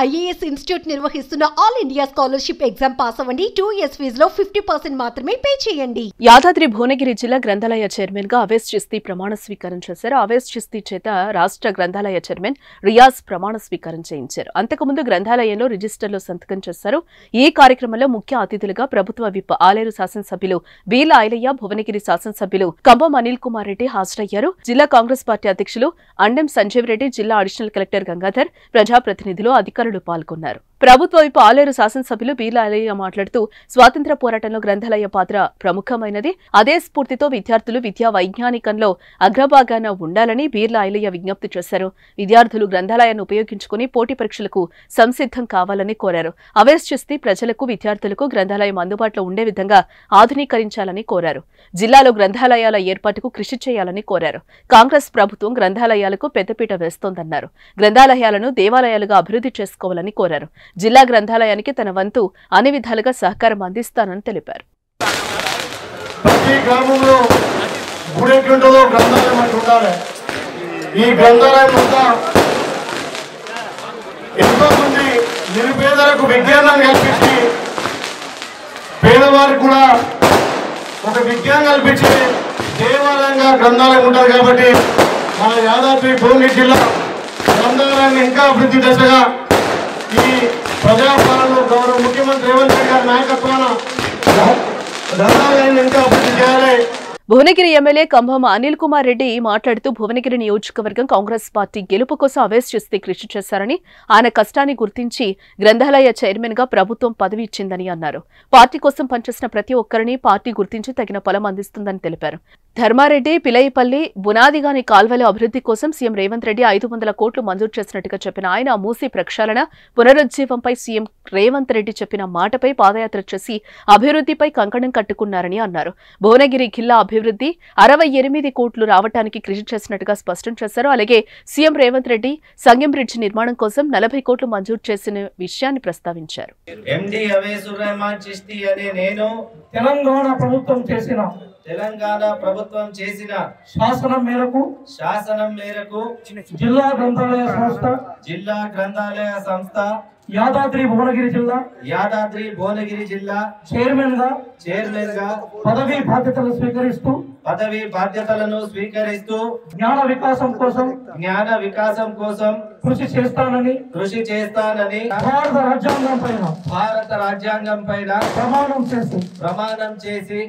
IAS institute నిర్వహిస్తున్న all India scholarship exam pass అవ్వండి. 2 years ఫీజులో 50% మాత్రమే పే చేయండి. యాదాద్రి భువనగిరి జిల్లా గ్రంథాలయ చైర్మన్ గా అవేస్ చిస్తీ ప్రమాణ స్వీకారం చేశారు. అవేస్ చిస్తీ చేత రాష్ట్ర గ్రంథాలయ చైర్మన్ రియాజ్ ప్రమాణ స్వీకారం చేయించారు. అంతకుముందు గ్రంథాలయంలో రిజిస్టర్లో సంతకం చేశారు. ఈ కార్యక్రమంలో ముఖ్య అతిథులుగా ప్రభుత్వ విప్ ఆలేరు శాసనసభ్యులు బీల ఐలయ్య, భువనగిరి శాసనసభ్యులు కంబం అనిల్ కుమార్ రెడ్డి హాజరయ్యారు. జిల్లా కాంగ్రెస్ పార్టీ అధ్యక్షులు అండెం సంజీవ్ రెడ్డి, జిల్లా అడిషనల్ కలెక్టర్ గంగాధర్, ప్రజాప్రతినిధులు, అధికారులు పాల్గొన్నారు. ప్రభుత్వ వైపు ఆలేరు శాసనసభ్యులు బీల ఐలయ్య మాట్లాడుతూ స్వాతంత్ర్య పోరాటంలో గ్రంథాలయ పాత్ర ప్రముఖమైనది. అదే స్ఫూర్తితో విద్యార్థులు విద్యా వైజ్ఞానికంలో అగ్రభాగాన ఉండాలని బీర్ల ఐలయ్య విజ్ఞప్తి చేశారు. విద్యార్థులు గ్రంథాలయాన్ని ఉపయోగించుకుని పోటీ పరీక్షలకు సంసిద్ధం కావాలని కోరారు. అవేస్ చిస్తీ ప్రజలకు, విద్యార్థులకు గ్రంథాలయం అందుబాటులో ఉండే విధంగా ఆధునీకరించాలని కోరారు. జిల్లాలో గ్రంథాలయాల ఏర్పాటుకు కృషి చేయాలని కోరారు. కాంగ్రెస్ ప్రభుత్వం గ్రంథాలయాలకు పెద్దపీట వేస్తోందన్నారు. గ్రంథాలయాలను దేవాలయాలుగా అభివృద్ధి చేసుకోవాలని కోరారు. జిల్లా గ్రంథాలయానికి తన వంతు అన్ని విధాలుగా సహకారం అందిస్తానని తెలిపారు. ప్రతి గ్రామంలో గుడెట్లుంటుందో గ్రంథాలయం ఉండాలి. ఈ గ్రంథాలయం అంతా ఎంతో మంది నిరుపేదలకు విజ్ఞానం కల్పించి, పేదవారికి కూడా ఒక విజ్ఞానం కల్పించి దేవాలయంగా గ్రంథాలయం ఉంటుంది. కాబట్టి మన యాదాద్రి భువనగిరి జిల్లా గ్రంథాలయాన్ని ఇంకా అభివృద్ధి దశగా ఈ ప్రజాపాలనలో గౌరవ ముఖ్యమంత్రి రేవంత్ రెడ్డి గారి నాయకత్వాన గ్రంథాలయాన్ని ఇంకా అభివృద్ధి చేయాలి. భువనగిరి ఎమ్మెల్యే కంభం అనిల్ కుమార్ రెడ్డి మాట్లాడుతూ భువనగిరి నియోజకవర్గం కాంగ్రెస్ పార్టీ గెలుపు కోసం అవేస్ చిస్తీ కృషి చేశారని, ఆయన కష్టాన్ని గుర్తించి గ్రంథాలయ చైర్మన్ గా ప్రభుత్వం పదవి ఇచ్చిందని అన్నారు. పార్టీ కోసం పనిచేసిన ప్రతి ఒక్కరిని పార్టీ గుర్తించి తగిన ఫలం అందిస్తుందని తెలిపారు. ధర్మారెడ్డి, పిలయిపల్లి, బునాదిగాని కాల్వల అభివృద్ధి కోసం సీఎం రేవంత్ రెడ్డి 500 కోట్లు మంజూరు చేసినట్టుగా చెప్పిన ఆయన మూసీ ప్రక్షాళన, పునరుజ్జీవంపై సీఎం రేవంత్ రెడ్డి చెప్పిన మాటపై పాదయాత్ర చేసి అభివృద్ధిపై కంకణం కట్టుకున్నారని అన్నారు. భువనగిరి జిల్లా అభివృద్ధి 68 కోట్లు రావటానికి కృషి చేసినట్టుగా స్పష్టం చేశారు. అలాగే సీఎం రేవంత్ రెడ్డి సంగం బ్రిడ్జి నిర్మాణం కోసం 40 కోట్లు మంజూరు చేసిన విషయాన్ని ప్రస్తావించారు. తెలంగాణ ప్రభుత్వం చేసిన శాసనం మేరకు జిల్లా గ్రంథాలయ సంస్థ యాదాద్రి భువనగిరి జిల్లా చైర్మన్ గా పదవీ బాధ్యతలను స్వీకరిస్తూ జ్ఞాన వికాసం కోసం కృషి చేస్తానని భారత రాజ్యాంగం పైన ప్రమాణం చేసి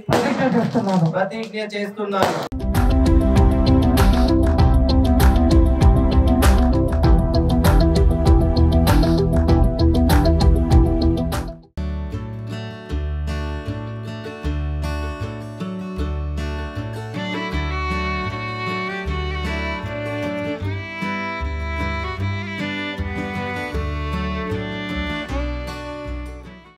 ప్రతిజ్ఞ చేస్తున్నాను.